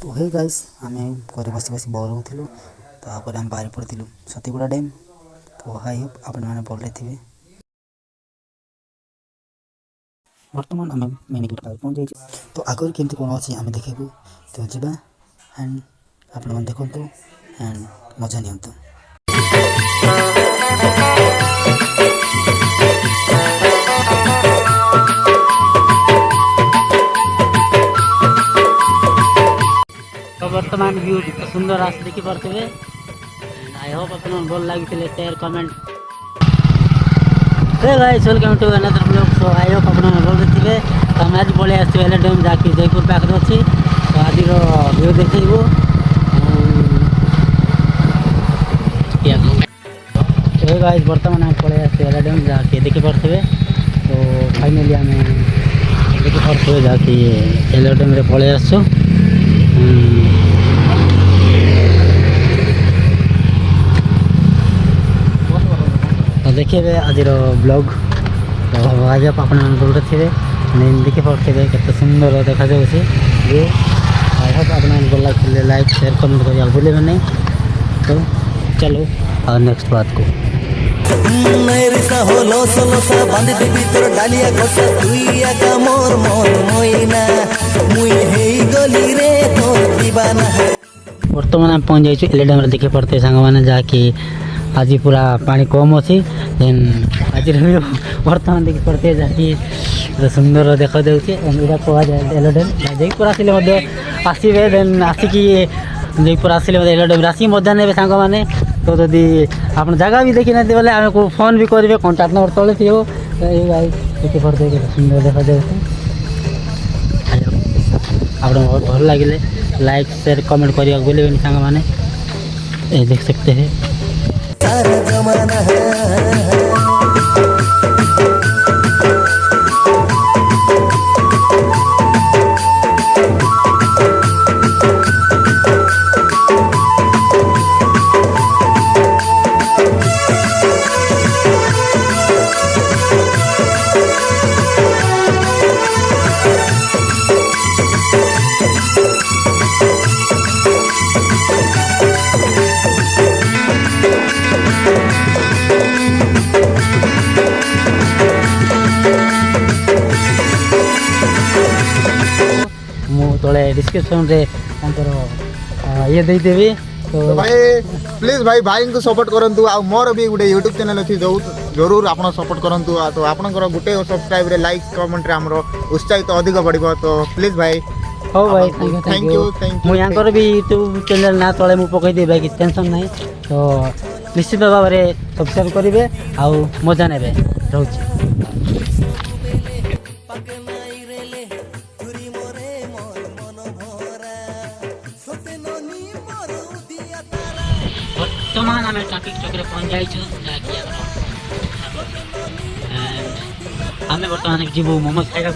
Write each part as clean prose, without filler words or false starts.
तो hey guys आमे घरे बसी बसी बोर होथिलु तापर हम बाहर पड़थिलु सतीगुड़ा डैम। तो आई होप आपण माने बोल थे बर्तमान आम मिनी गेट पार पहुँच जाइए। तो आगर केमती कौन अच्छी आम देखू तो जावा एंड आपण मैंने देखु एंड मजा नियंतु। तो वर्तमान व्यू सुंदर आस देखी पारे। आई होप आप भल लगी share comment. Hey guys welcome to another blog. So I hope आप भल थे। तो आम आज पलि आस डैम जहाँकि जयपुर पाखे अच्छी। तो आज व्यू देखू हे गाइस बर्तमान आम पलि आस डैम जहाँकि देखी पारे। तो फाइनाली आम देखी पारे जहाँकि एल डैम पलि आसु। तो देखिए आज ब्लॉग। तो आज आप थे देखी पारे के सुंदर देखा जाऊँगी ये। आई होप आप भल लगे लाइक शेयर कमेंट कर भूलें नहीं। तो चलो और नेक्स्ट बात को बर्तमान आम पहुँच जाइए एल डैम देखी पारे सांग मैंने जहाँकि आज पूरा पानी कम अच्छी। देन आज बर्तमान देखी पारे जहाँकि सुंदर देखा जाऊँगी यहाँ कह जाए एल डैम जयपुर आसिले आसवे। देन आसिकी जयपुर आसिले एल डैम आसिक मजा ने सांग मैंने। तो जदि आप जगह भी देखी ना बोले आम को फोन भी करेंगे कंटाक्ट नंबर तले थी देखी पारे सुंदर देखा जाऊँगी। आप बहुत भल लगे लाइक शेयर कमेंट करने बोले सांग मैंने देख सकते हैं। तले डिस्क्रिप्शन रे ये देदेवी। तो भाई प्लीज भाई को सपोर्ट करंतु। आ मोर भी गुटे यूट्यूब चैनल अच्छी जो जरूर आप सपोर्ट करंतु। तो आपनकर गुटे सब्सक्राइब रे लाइक कमेंट रे हमरो उत्साहित तो अधिक बढ़िबो। तो प्लीज भाई हो भाई थैंक यू मु यहाँ भी यूट्यूब चैनल ना तले मु पकई दे भाई टेंशन नहीं। तो निश्चित भाव में सब्सक्राइब करेंगे आउ मजा ने रोचे। वर्तमान आम ट्राफिक चौक पहुँच जाइए। आम बर्तमान जीवु मोमोज खाइबा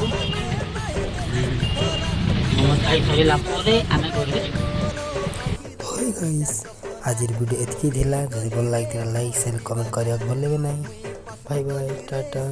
मोमोज खाई सरला आम घर। तो गाइस आज वीडियो एतकी जब भल लगी लाइक शेयर कमेंट करने भूलें नहीं। Bye bye Tata.